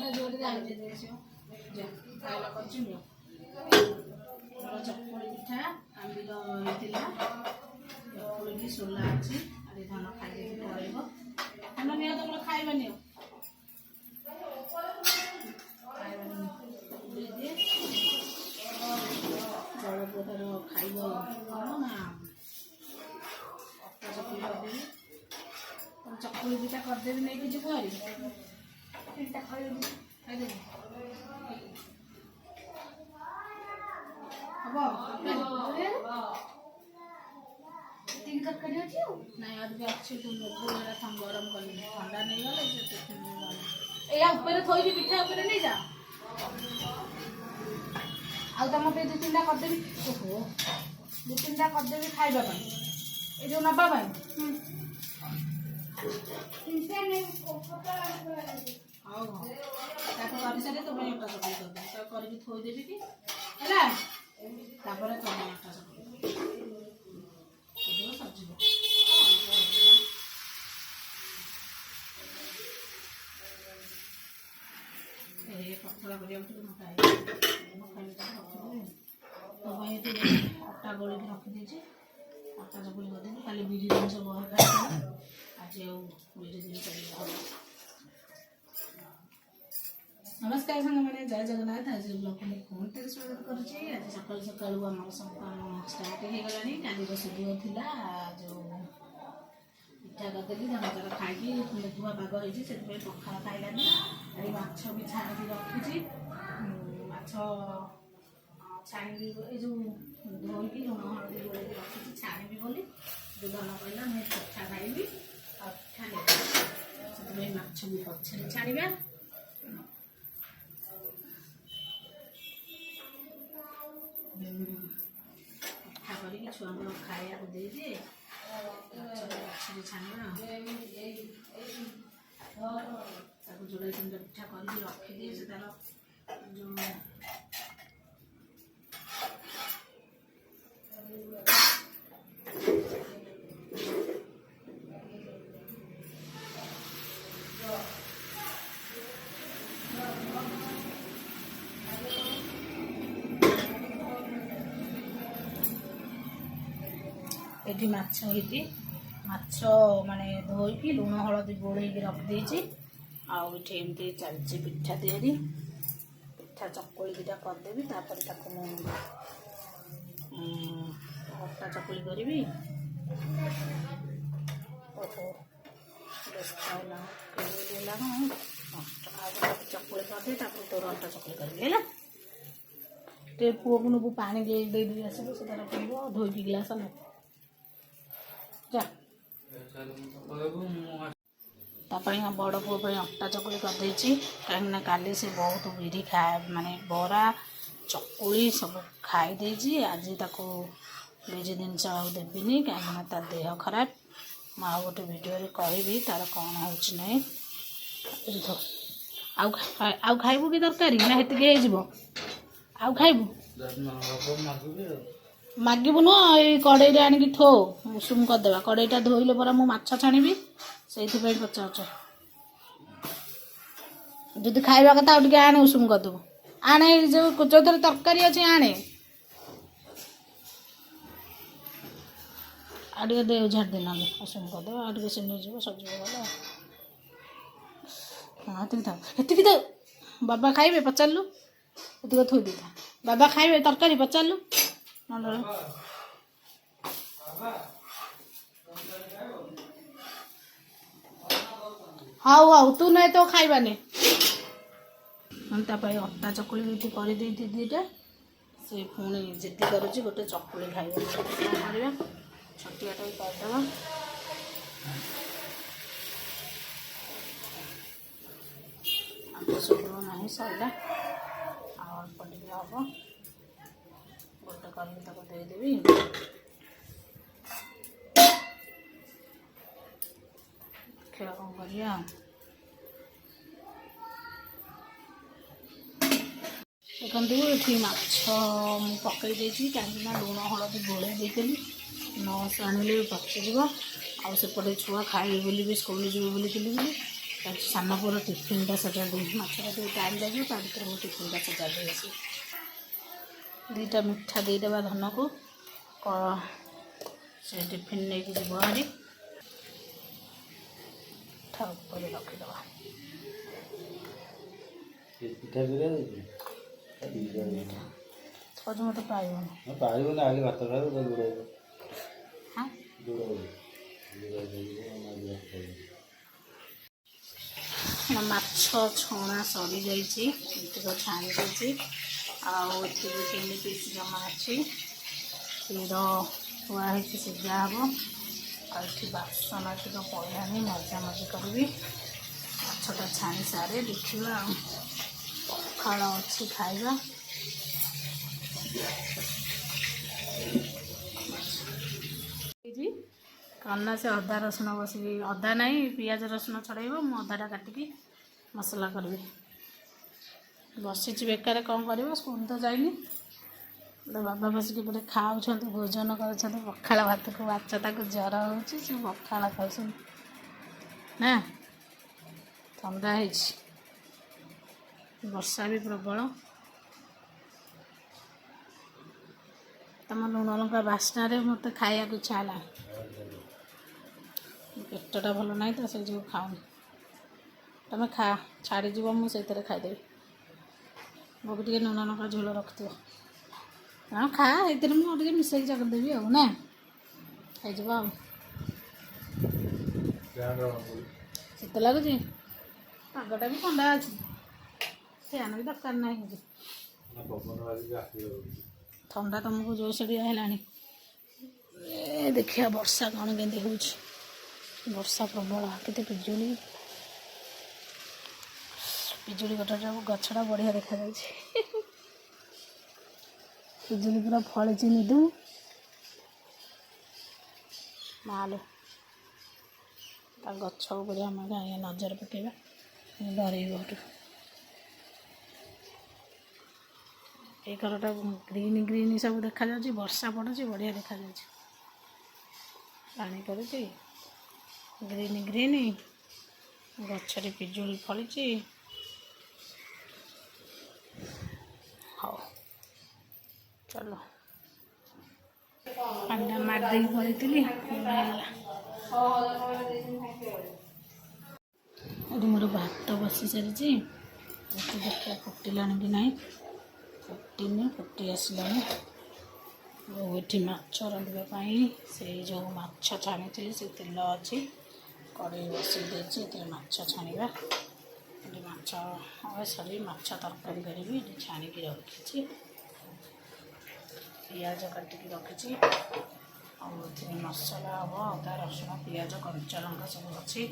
ଟା ଯୋଉଠି ଜାଣିଛି ଦେଇଛି ଯା ଖାଇଲା କରିଛି ନିଅ ଚକୁଳି ପିଠା ଆମ୍ବିଳ ହେଇଥିଲା ଚକୁଳି ସୋଲା ଅଛି ଆଜି ଧାନ ଖାଇଦେଇକି ପଳେଇବ ଧାନ ନିଅ ତମର ଖାଇବା ନିଅ ଦେଇଦିଏ ବଡ଼ ପୁଅଟାର ଖାଇବ କ'ଣ ନା ଅଟା ଚକୁଳି କରିଦେବି ଚକୁଳି ପିଠା କରିଦେବି ନେଇକି ଯିବୁ ଆରି ତିନିଟା ଖାଇଦେବି ହବ ତିନି ତରକାରୀ ଅଛି ଆଉ ନାଇଁ ଆଉ ଟିକେ ଅଛି ଗରମ କଲି ଥଣ୍ଡା ନେଇଗଲେ ଏଇଆ ଉପରେ ଥୋଇବି ପିଠା ଉପରେ ନେଇଯା ଆଉ ତମ ପାଇଁ ଦୁଇ ତିନିଟା କରିଦେବି ଓହୋ ଦୁଇ ତିନିଟା କରିଦେବି ଖାଇବା ପାଇଁ ଏ ଯେଉଁ ନେବା ପାଇଁ ହଉ ହଉ ତାକୁ କରିସାରି ତୋ ପାଇଁ ଅଟା ଚକୁଳି କରିଦେବି ତାକୁ କରିକି ଥୋଇଦେବି କି ହେଲା ତାପରେ ତୋ ପାଇଁ ଅଟା ଚକୁଳି ସରିଯିବ ପତଳା କରିବାକୁ ଟିକେ ମୋଟା ହେଇଛି ଅଟା ଗୋଳିକି ରଖିଦେଇଛି ଅଟା ଚକୁଳି କରିଦେବି ଖାଲି ବିରି ଜିନିଷ ବହେ ଖାଇଦେବି ଆଜି ଆଉ ବିରି ଜିନିଷ नमस्कार सांग मैंने जय जगन्नाथ आज ब्लॉग में कौन तेरे स्वागत करुच्ची आज सकाल सकाल आम सब काम स्टार्ट हो गलानी काली सुधिव थिला जो पिठा करदेली धान तार खाई धुआ पाग होती से पखाल खाइलानी अरे माछ भी छाणी रखी माछ छाणी जो धोईकी लुण हलदी गोल रखी छाणी बोली जो धन कहला मुझे पिठा खाइबी आ पिठा नहीं माछ भी पछे छाणा पिठा करके छुआ खाया दे दिए छाणा जोड़े तीन पिठा करके रखिदिए से तार जो ये माछ होती माछ माने धोईकी लुण हलदी गोलैकी रखिदे आमती चलती पिठा तैयारी पिठा चकुली दुटा करदेवी तापर अटा चकुली करी ओहो चकुली करदे तोर अटा चकुली करी पुओ को नबू पानी दे आसबो से तार पीब धोईकी गिलास ना बड़ पुओ अटा चकुली करदे कहीं काली से बहुत बिरी खाए माने बरा चकुली सब खाई आज ताको बिजी जिनस देविनी कहीं तार देह खराब मुझे गोटे वीडियो कहबी तार कौन हो आउ खाइबू कि तरकारी ना हेतिके आउ खाइबू मागबू न कड़े आणिकी थो उषुम करदे कड़ईटा धोइले परा मु माछ छाणीबी से पचार जदि खाइबा कथा टे आने उषुम करदेबू आने जो तरकारी अच्छे आने आगे दे झाड़ देना उषुम करदे आगे से नहीं जीव सजी गला हाँ हेतिक तो बाबा खाइबे पचारू हेतिक थोई दे बाबा खाइबे तरकारी पचारू हाउ हाउ तू नहीं तो खाइबानी अटा चकुली कर दीटा से पुणी जिद्दी करुच्ची गोटे चकुली खाइबा छटियाटा भी करदेवा सब ना सरला अल्प टे हम गोटे करके देदेवी खेल कौन कर देखते ये माछ पकई कहीं लुण हलदी गोल देली न आने पचिज आउपटे छुआ खाइबे बोली भी स्कूल जी बोली सान पुर टिफिनटा सजाड़ी माछटा टे टाइम लगे ता भर मुझे टिफिनटा सजाड़ी आसी दुईटा मिठा देदेबा धन को से टिफिन नहीं जी भारी ऊपर रखीदबा आज मत पाइबन आगे भात हाँ माछ छणा सरी जाइए छाणी देती आती पीस जमा अच्छी क्षीर थुआई सीझा हम आठी बासन टिक पड़ानी मजा मजी करी माछटा छाणी सारे देखा पखाड़ अच्छी खाଇବା कन्ना से अदा रसुण बस अदा नहीं पियाज रसुण छड़ेब मु अदाटा काटिकी मसला करी बसी बेकार कौन कर स्कूल तो जाइनी बाबा बसिक पूरे खाऊँ भोजन कर पखाड़ भात को बाचता जर हो पखाड़ खाऊ ना ठंडा है वर्षा भी प्रबल तुम लुण लंका बास्ना मत खाया इच्छा है पेटटा भल ना तो से जो खाऊनी तुम खा छाड़ीज मुझे खाईदेवी बबू टे लुण लंका झोल रखिथ हाँ खा ये मुझे मिसेक जगदेवी आ ना खाई शीत लगुच पगटा भी ठंडा अच्छी फैन भी दरकार ना ठंडा तुमको जो से है देखिए वर्षा कौन केंदी हो वर्षा प्रबल के पिजुड़ी पिजुड़ी गटा गछटा बढ़िया देखा पिजुड़ी पूरा फली निदू मालो गछ बढ़िया नजर पकेगा डर ये घरटा ग्रीन ग्रीन सब देखा वर्षा पड़ुची बढ़िया देखा पानी पड़ुची ग्रीन ग्रीन गछरे पिजुली फली हाँ चलो पानी मारदे पड़ी मोर भात बसी सारी देखा फुटिला कि ना फुटनी फुटी आसला ये माछ रांधापी से जो माछ छाणी से तेल अच्छी कड़े बसई देती माछ छाणा माछ सॉरी माछ तरकारी करी छाणिक रखी पियाज काटिक रखी मसला हम अदा रसुण पियाज कंचा लंका सब अच्छी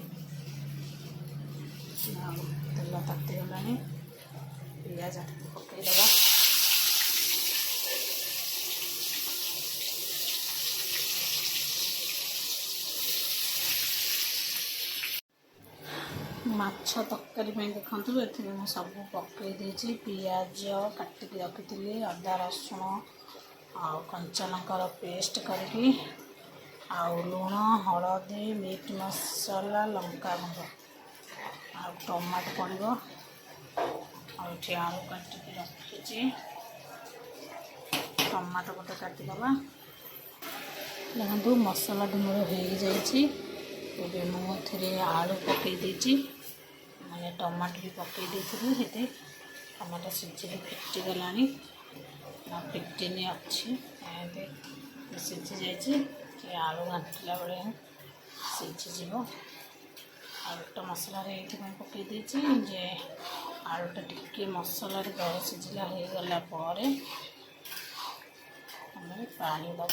तेल तातीगला पियाज पकईदबा माछ तरकारी देखु ये मुझे सब पकई पियाज काटिक रखी अदा रसुण आ कंचा लंकार पेस्ट करके लुण हलदी मीट मसला लंका गुंड आ टमाटो पड़ो आलू काटिक रखी टमाटो गोटे काटिदबा देखो मसला मोर हो जाए मुझे आलू पकई मैंने टमाटो भी पकई देते टमाटो सीझे फिटिगला फिफ्टीन अच्छी सीझी जाइए आलू घाटिला बेले सीझीज आलूटा मसला पकई जे आलूटा टिके मसला दर सीझला हो गला पानी दबा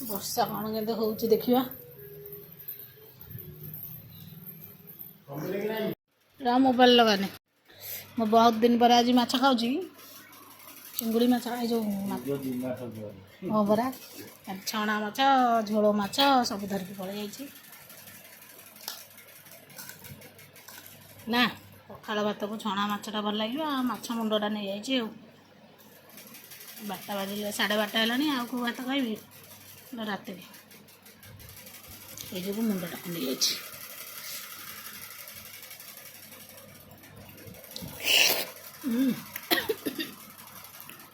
वर्षा कौन के हो देखा मोबाइल लगाने मैं बहुत दिन पर आज माछ खाऊँ ଚିଙ୍ଗୁଡ଼ି ମାଛ ଏ ଯେଉଁ ହଁ ପରା ଛଣା ମାଛ ଝୋଳ ମାଛ ସବୁ ଧରିକି ପଳେଇ ଯାଇଛି ନା। ପଖାଳ ଭାତକୁ ଛଣା ମାଛଟା ଭଲ ଲାଗିବ ଆଉ ମାଛ ମୁଣ୍ଡଟା ନେଇଯାଇଛି ଆଉ। 12ଟା ବାଜିଲେ 12:30 ହେଲାଣି ଆଉ କେଉଁ ଭାତ ଖାଇବି ରାତିରେ ଏଇ ଯୋଗୁଁ ମୁଣ୍ଡଟା ନେଇଯାଇଛି।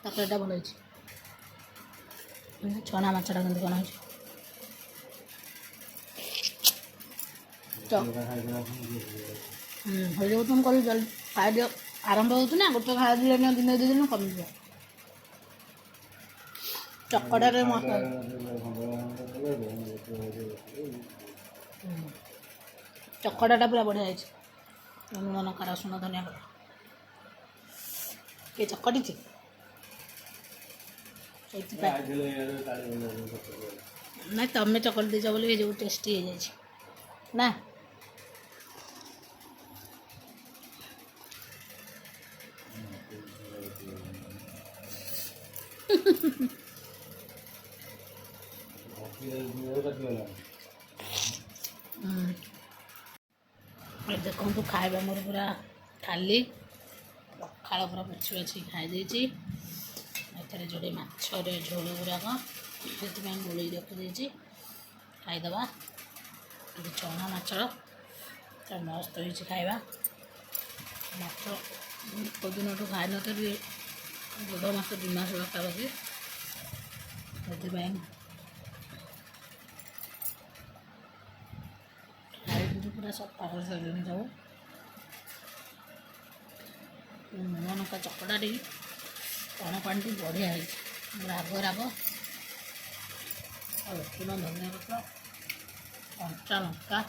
ତରକାରୀଟା ଭଲ ହେଇଛି। ଛଣା ମାଛଟା କେମିତି କ'ଣ ହେଇଛି ହେଇଯାଉ ତୁମ କହିଲି ଜଲ୍ଦି ଖାଇଦିଅ। ଆରମ୍ଭ ହେଉଛି ନା ଗୋଟେ ଖାଇଦେଲେ ଦିନେ ଦୁଇ ଦିନ କମିଯିବ। ଚକଟାରେ ମସଲା ଚକଟାଟା ପୁରା ବଢ଼ିଆ ହେଇଛି। ଲୁଣ ଲଙ୍କା ରସୁଣ ଧନିଆ ପତ୍ର କିଏ ଚକଟିଛି ସେଇଥିପାଇଁ ନାଇଁ ତମେ ଚକଟି ଦେଇଛ ବୋଲି ଏ ଯେଉଁ ଟେଷ୍ଟି ହେଇଯାଇଛି ନା। ଦେଖନ୍ତୁ ଖାଇବା ମୋର ପୁରା ଖାଲି ପଖାଳ ପୁରା ପୋଛି ବାଛି ଖାଇ ଦେଇଛି। ଏଥିରେ ଯୋଡ଼େ ମାଛରେ ଝୋଳ ଗୁଡ଼ାକ ସେଥିପାଇଁ ଗୋଳେଇ ରଖିଦେଇଛି ଖାଇଦେବା। ଚଣା ମାଛ ମସ୍ତ ହେଇଛି ଖାଇବା। ମାଛ ଦିନଠୁ ଖାଇନଥିଲି ଦେଢ଼ ମାସ 2 ମାସ ପାଖାପାଖି ସେଥିପାଇଁ ଖାଇକିରି ପୁରା ସଫା କରିସାରିଲିଣି ସବୁ। ଲୁଣ ଲଙ୍କା ଚକଟାଟି ପାଣ ପାଣିଟି ବଢ଼ିଆ ହେଇଛି ରାଗ ରାଗ ଆଉ ରସୁଣ ଧନିଆ ପତ୍ର କଞ୍ଚା ଲଙ୍କା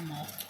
ମସ୍ତ।